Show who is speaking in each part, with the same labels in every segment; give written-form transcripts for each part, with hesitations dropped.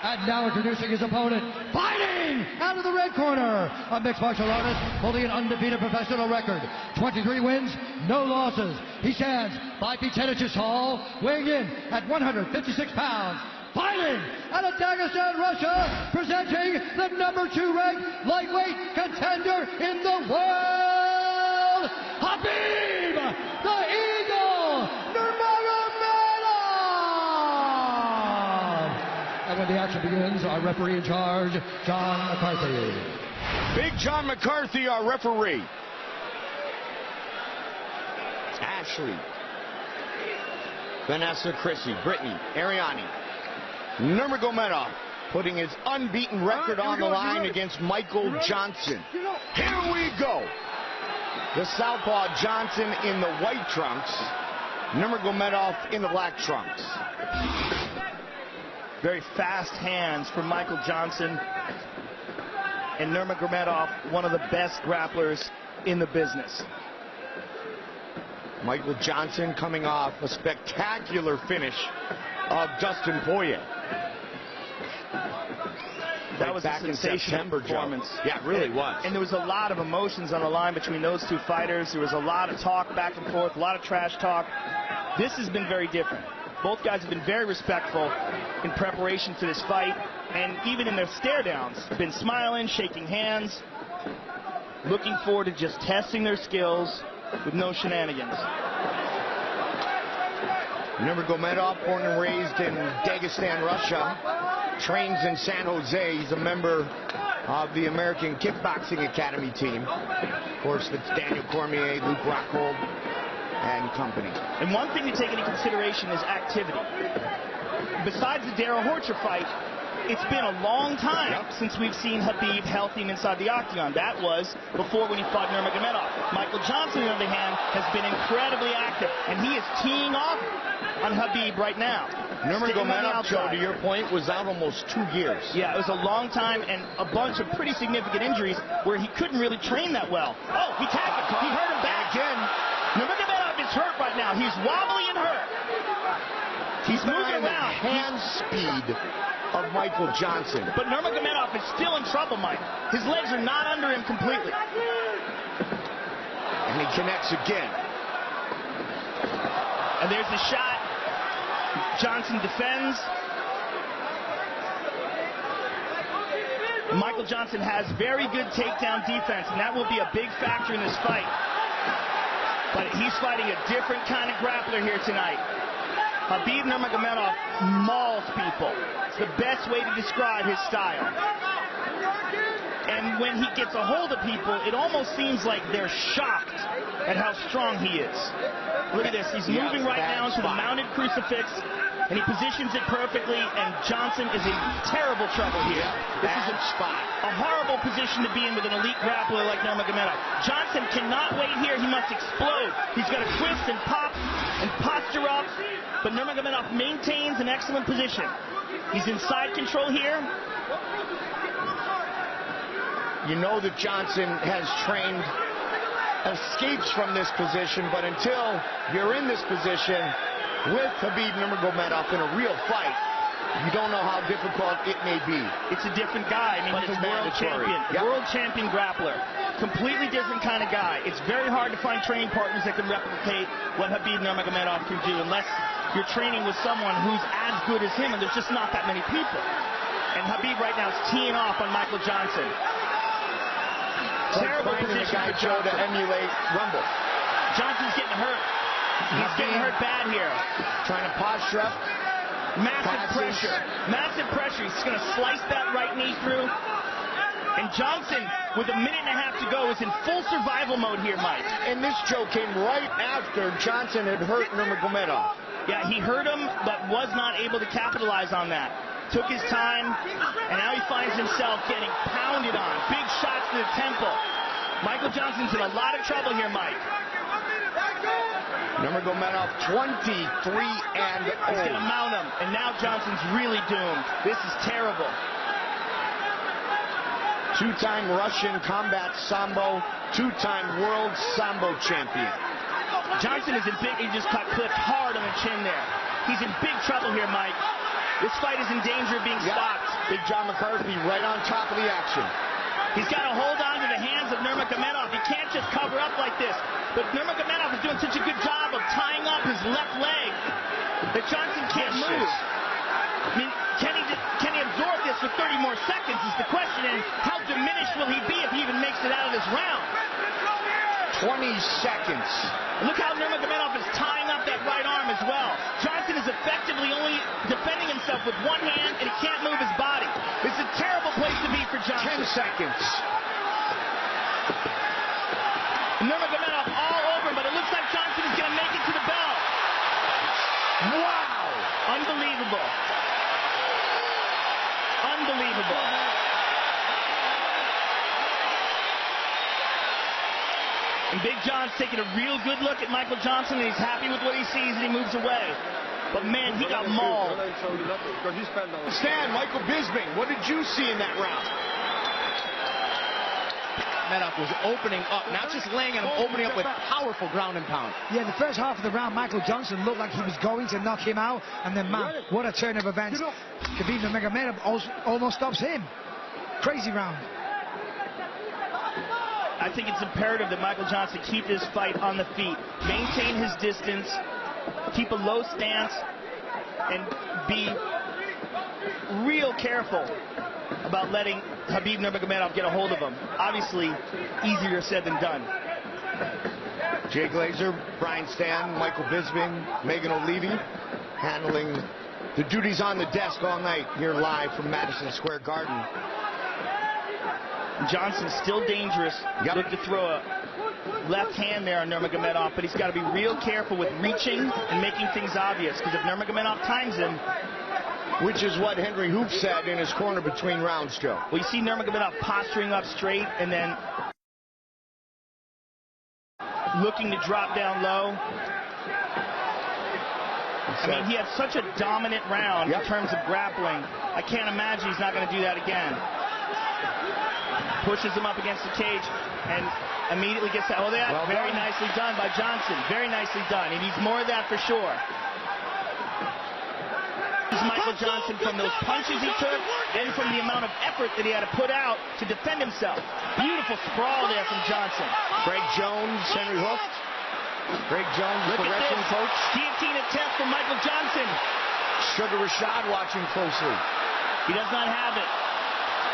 Speaker 1: And now introducing his opponent, fighting out of the red corner, a mixed martial artist holding an undefeated professional record, 23 wins, no losses. He stands 5 feet 10 inches tall, weighing in at 156 pounds. Fighting out of Dagestan, Russia, presenting the #2 ranked lightweight contender in the world, Khabib the Eagle Nurmagomedov. And when the action begins, our referee in charge, John McCarthy.
Speaker 2: Big John McCarthy, our referee. Ashley, Vanessa, Chrissy, Brittany, Ariani. Nurmagomedov putting his unbeaten record on the line against Michael Johnson. Here we go. The southpaw Johnson in the white trunks, Nurmagomedov in the black trunks.
Speaker 3: Very fast hands from Michael Johnson. And Nurmagomedov, one of the best grapplers in the business.
Speaker 2: Michael Johnson coming off a spectacular finish of Dustin Poirier.
Speaker 3: That was a sensational performance.
Speaker 2: Yeah, it really was.
Speaker 3: And there was a lot of emotions on the line between those two fighters. There was a lot of talk back and forth, a lot of trash talk. This has been very different. Both guys have been very respectful in preparation for this fight, and even in their stare downs, been smiling, shaking hands, looking forward to just testing their skills with no shenanigans.
Speaker 2: Nurmagomedov, born and raised in Dagestan, Russia, trains in San Jose. He's a member of the American Kickboxing Academy team. Of course, that's Daniel Cormier, Luke Rockhold, and company.
Speaker 3: And one thing to take into consideration is activity. Besides the Darrell Horcher fight, it's been a long time since we've seen Khabib healthy and inside the octagon. That was before when he fought Nurmagomedov. Michael Johnson, on the other hand, has been incredibly active, and he is teeing off on Khabib right now.
Speaker 2: Nurmagomedov, Joe, to your point, was out almost 2 years.
Speaker 3: Yeah, it was a long time and a bunch of pretty significant injuries where he couldn't really train that well. Oh, he tagged him. He hurt him back.
Speaker 2: Again.
Speaker 3: Nurmagomedov is hurt right now. He's wobbly and hurt. He's moving around.
Speaker 2: Hand speed of Michael Johnson.
Speaker 3: But Nurmagomedov is still in trouble, Mike. His legs are not under him completely.
Speaker 2: And he connects again.
Speaker 3: And there's the shot. Johnson defends. Michael Johnson has very good takedown defense, and that will be a big factor in this fight. But he's fighting a different kind of grappler here tonight. Khabib Nurmagomedov mauls people. It's the best way to describe his style. And when he gets a hold of people, it almost seems like they're shocked at how strong he is. Look at this. He's moving right now into the mounted crucifix, and he positions it perfectly, and Johnson is in terrible trouble here. This is a horrible position to be in with an elite grappler like Nurmagomedov. Johnson cannot wait here. He must explode. He's got to twist and pop and posture up, but Nurmagomedov maintains an excellent position. He's in side control here.
Speaker 2: You know that Johnson has trained escapes from this position, but until you're in this position with Khabib Nurmagomedov in a real fight, you don't know how difficult it may be.
Speaker 3: It's a different guy. I mean, he's a world champion. World champion grappler. Completely different kind of guy. It's very hard to find training partners that can replicate what Khabib Nurmagomedov can do unless you're training with someone who's as good as him, and there's just not that many people. And Khabib right now is teeing off on Michael Johnson. Terrible position for Joe
Speaker 2: to emulate Rumble.
Speaker 3: Johnson's getting hurt. He's getting hurt bad here.
Speaker 2: Trying to posture up.
Speaker 3: Massive pressure. Massive pressure. He's going to slice that right knee through. And Johnson, with a minute and a half to go, is in full survival mode here, Mike.
Speaker 2: And this, Joe, came right after Johnson had hurt Nurmagomedov.
Speaker 3: Yeah, he hurt him, but was not able to capitalize on that. Took his time, and now he finds himself getting pounded on. Big shots to the temple. Michael Johnson's in a lot of trouble here, Mike.
Speaker 2: Nurmagomedov 23-0.
Speaker 3: He's going to mount him, and now Johnson's really doomed. This is terrible.
Speaker 2: Two-time Russian combat sambo, two-time world sambo champion.
Speaker 3: Johnson is in big. He just got clipped hard on the chin there. He's in big trouble here, Mike. This fight is in danger of being stopped.
Speaker 2: Big John McCarthy right on top of the action.
Speaker 3: He's got to hold on to the hands of Nurmagomedov. He can't just cover up like this. But Nurmagomedov is doing such a good job of tying up his left leg that Johnson can't move. I mean, can he absorb this for 30 more seconds is the question, and how diminished will he be if he even makes it out of this round?
Speaker 2: 20 seconds.
Speaker 3: Look how Nurmagomedov is tying up that right arm as well. Johnson is effectively only defending himself with one hand, and he can't move his body. This is a terrible place to be for Johnson.
Speaker 2: 10 seconds.
Speaker 3: Nurmagomedov all over, but it looks like Johnson is going to make it to the bell.
Speaker 2: Wow.
Speaker 3: Unbelievable. Unbelievable. And Big John's taking a real good look at Michael Johnson, and he's happy with what he sees, and he moves away. But, man, he got mauled.
Speaker 2: Stan, Michael Bisping, what did you see in that round?
Speaker 4: Nurmagomedov was opening up, not just laying on him, opening up with powerful ground and pound.
Speaker 5: Yeah, in the first half of the round, Michael Johnson looked like he was going to knock him out, and then, man, what a turn of events. Khabib Nurmagomedov almost stops him. Crazy round.
Speaker 3: I think it's imperative that Michael Johnson keep this fight on the feet, maintain his distance, keep a low stance, and be real careful about letting Khabib Nurmagomedov get a hold of him. Obviously, easier said than done.
Speaker 2: Jay Glazer, Brian Stan, Michael Bisping, Megan O'Leary handling the duties on the desk all night here live from Madison Square Garden.
Speaker 3: Johnson's still dangerous.
Speaker 2: Yep.
Speaker 3: Look to throw a left hand there on Nurmagomedov, but he's got to be real careful with reaching and making things obvious, because if Nurmagomedov times him...
Speaker 2: Which is what Henry Hoops said in his corner between rounds, Joe.
Speaker 3: Well, you see Nurmagomedov posturing up straight and then looking to drop down low. I mean, he had such a dominant round in terms of grappling. I can't imagine he's not going to do that again. Pushes him up against the cage and immediately gets that. Oh, that well very nicely done by Johnson. Very nicely done. He needs more of that for sure. Michael Johnson from those punches he took and from the amount of effort that he had to put out to defend himself. Beautiful sprawl there from Johnson.
Speaker 2: Greg Jones, Henry Hooft. Greg Jones, the wrestling coach.
Speaker 3: Guillotine attempt from Michael Johnson.
Speaker 2: Sugar Rashad watching closely.
Speaker 3: He does not have it.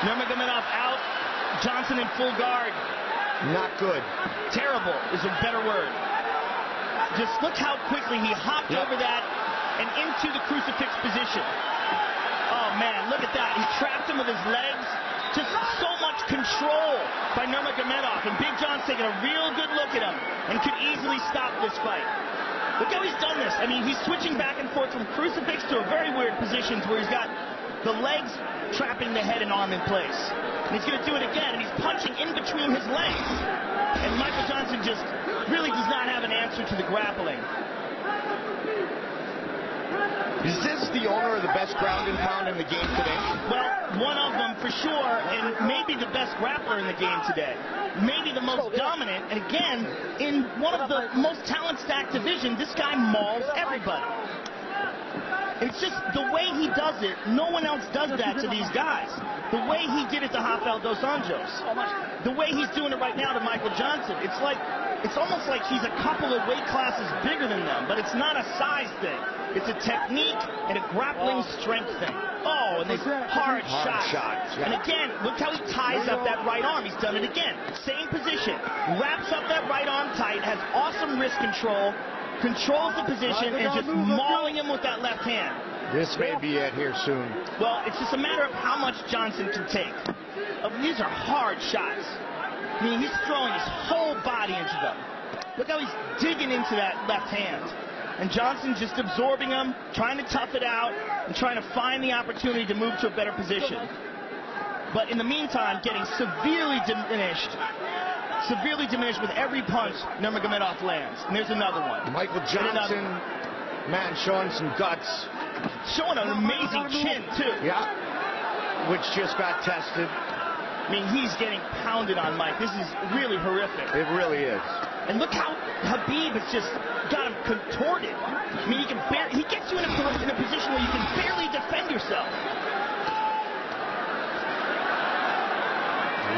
Speaker 3: Nurmagomedov out. Johnson in full guard.
Speaker 2: Not good.
Speaker 3: Terrible is a better word. Just look how quickly he hopped over that and into the crucifix position. Oh, man, look at that. He trapped him with his legs. Just so much control by Nurmagomedov. And Big John's taking a real good look at him and could easily stop this fight. Look how he's done this. I mean, he's switching back and forth from crucifix to a very weird positions where he's got the legs trapping the head and arm in place. And he's going to do it again, and he's punching in between his legs. And Michael Johnson just really does not have an answer to the grappling.
Speaker 2: Is this the owner of the best ground and pound in the game today?
Speaker 3: Well, one of them for sure, and maybe the best grappler in the game today. Maybe the most dominant, and again, in one of the most talent-stacked divisions, this guy mauls everybody. It's just the way he does it, no one else does that to these guys. The way he did it to Rafael dos Anjos, the way he's doing it right now to Michael Johnson, it's almost like he's a couple of weight classes bigger than them, but it's not a size thing. It's a technique and a grappling strength thing. Oh, and these hard shots. And again, look how he ties up that right arm. He's done it again. Same position. Wraps up that right arm tight, has awesome wrist control, controls the position, and just mauling him with that left hand.
Speaker 2: This may be it here soon.
Speaker 3: Well, it's just a matter of how much Johnson can take. These are hard shots. I mean, he's throwing his whole body into them. Look how he's digging into that left hand. And Johnson just absorbing them, trying to tough it out, and trying to find the opportunity to move to a better position. But in the meantime, getting severely diminished with every punch Nurmagomedov lands. And there's another one.
Speaker 2: Michael Johnson, man, showing some guts.
Speaker 3: Showing an amazing chin, too.
Speaker 2: Yeah, which just got tested.
Speaker 3: I mean, he's getting pounded on, Mike. This is really horrific.
Speaker 2: It really is.
Speaker 3: And look how Khabib has just got him contorted. I mean, he gets you in a position where you can barely defend yourself.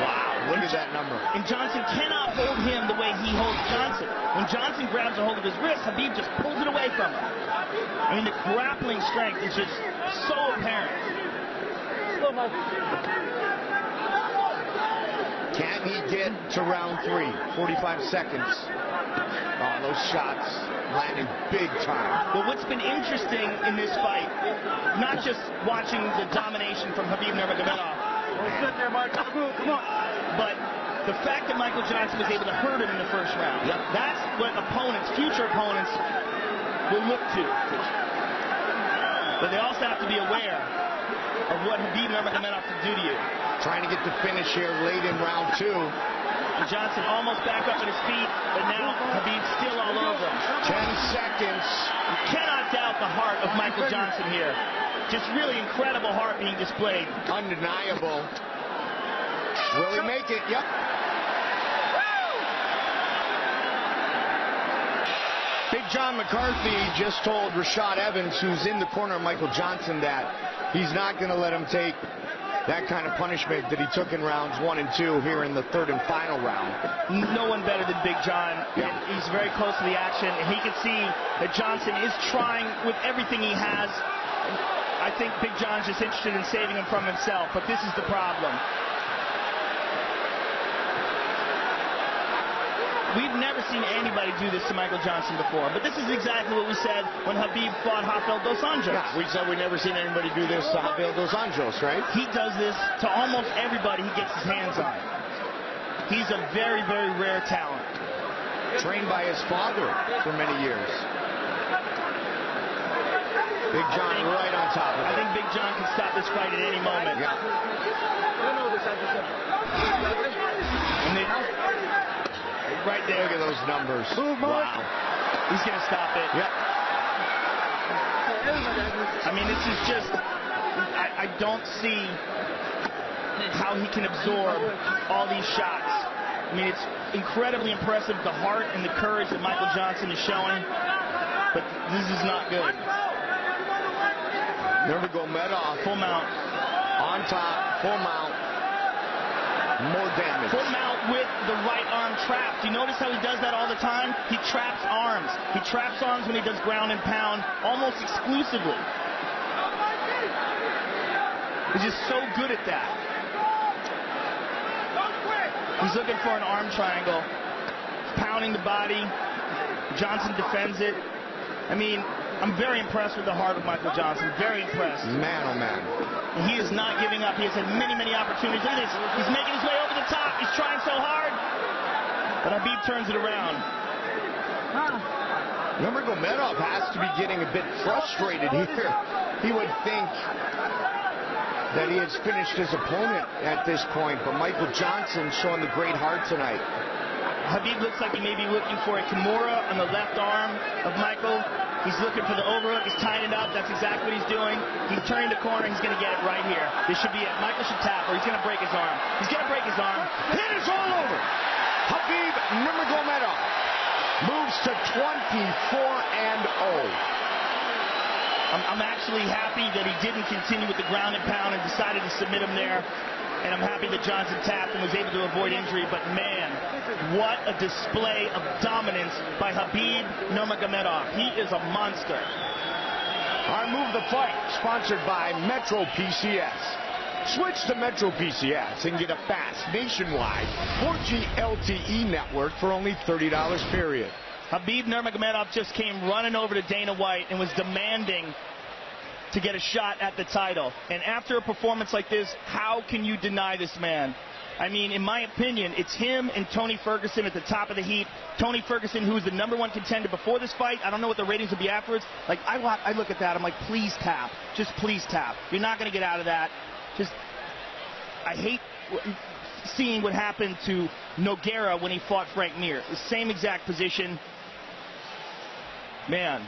Speaker 2: Wow, look at that number.
Speaker 3: And Johnson cannot hold him the way he holds Johnson. When Johnson grabs a hold of his wrist, Khabib just pulls it away from him. I mean, the grappling strength is just so apparent.
Speaker 2: Can he get to round 3? 45 seconds. Oh, those shots landing big time.
Speaker 3: Well, what's been interesting in this fight, not just watching the domination from Khabib Nurmagomedov, but the fact that Michael Johnson was able to hurt him in the first round.
Speaker 2: Yep.
Speaker 3: That's what opponents, future opponents, will look to. But they also have to be aware of what Khabib Nurmagomedov can do to you.
Speaker 2: Trying to get the finish here late in round 2.
Speaker 3: And Johnson almost back up at his feet, but now Khabib's still all over him.
Speaker 2: 10 seconds.
Speaker 3: You cannot doubt the heart of Michael Johnson here. Just really incredible heart being displayed.
Speaker 2: Undeniable. Will he make it? Yep. Big John McCarthy just told Rashad Evans, who's in the corner of Michael Johnson, that he's not going to let him take that kind of punishment that he took in rounds 1 and 2 here in the 3rd and final round.
Speaker 3: No one better than Big John.
Speaker 2: Yeah.
Speaker 3: He's very close to the action, and he can see that Johnson is trying with everything he has. I think Big John's just interested in saving him from himself, but this is the problem. We've never seen anybody do this to Michael Johnson before, but this is exactly what we said when Khabib fought Rafael Dos Anjos.
Speaker 2: Yeah, we said we've never seen anybody do this to Rafael Dos Anjos, right?
Speaker 3: He does this to almost everybody he gets his hands on. He's a very, very rare talent.
Speaker 2: Trained by his father for many years. Big John right on top of it.
Speaker 3: I think Big John can stop this fight at any moment.
Speaker 2: Yeah.
Speaker 3: And they, right there.
Speaker 2: Look at those numbers. Wow.
Speaker 3: He's going to stop it.
Speaker 2: Yep.
Speaker 3: I mean, this is just, I don't see how he can absorb all these shots. I mean, it's incredibly impressive, the heart and the courage that Michael Johnson is showing, but this is not good.
Speaker 2: Nurmagomedov.
Speaker 3: Full mount.
Speaker 2: On top, full mount. More damage.
Speaker 3: Full mount with the right arm trapped. You notice how he does that all the time? He traps arms. He traps arms when he does ground and pound almost exclusively. He's just so good at that. He's looking for an arm triangle. Pounding the body. Johnson defends it. I mean, I'm very impressed with the heart of Michael Johnson. Very impressed.
Speaker 2: Man, oh man.
Speaker 3: And he is not giving up. He has had many, many opportunities. Look at this. He's making his way over the top. He's trying so hard. But Khabib turns it around.
Speaker 2: Nurmagomedov has to be getting a bit frustrated here. He would think that he has finished his opponent at this point, but Michael Johnson showing the great heart tonight.
Speaker 3: Khabib looks like he may be looking for a Kimura on the left arm of Michael. He's looking for the overhook. He's tying it up. That's exactly what he's doing. He's turning the corner. He's going to get it right here. This should be it. Michael should tap, or he's going to break his arm. He's going to break his arm.
Speaker 2: It is all over. Khabib Nurmagomedov moves to 24-0.
Speaker 3: I'm actually happy that he didn't continue with the ground and pound and decided to submit him there. And I'm happy that Johnson tapped and was able to avoid injury. But man, what a display of dominance by Khabib Nurmagomedov. He is a monster.
Speaker 2: Our Move the Fight, sponsored by Metro PCS. Switch to Metro PCS and get a fast nationwide 4G LTE network for only $30 period.
Speaker 3: Khabib Nurmagomedov just came running over to Dana White and was demanding to get a shot at the title. And after a performance like this, how can you deny this man? I mean, in my opinion, it's him and Tony Ferguson at the top of the heap. Tony Ferguson, who was the #1 contender before this fight. I don't know what the ratings would be afterwards. Like, I look at that. I'm like, please tap. Just please tap. You're not going to get out of that. Just, I hate seeing what happened to Nogueira when he fought Frank Mir. The same exact position. Man.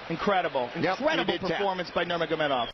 Speaker 3: Incredible. Incredible performance by Nurmagomedov.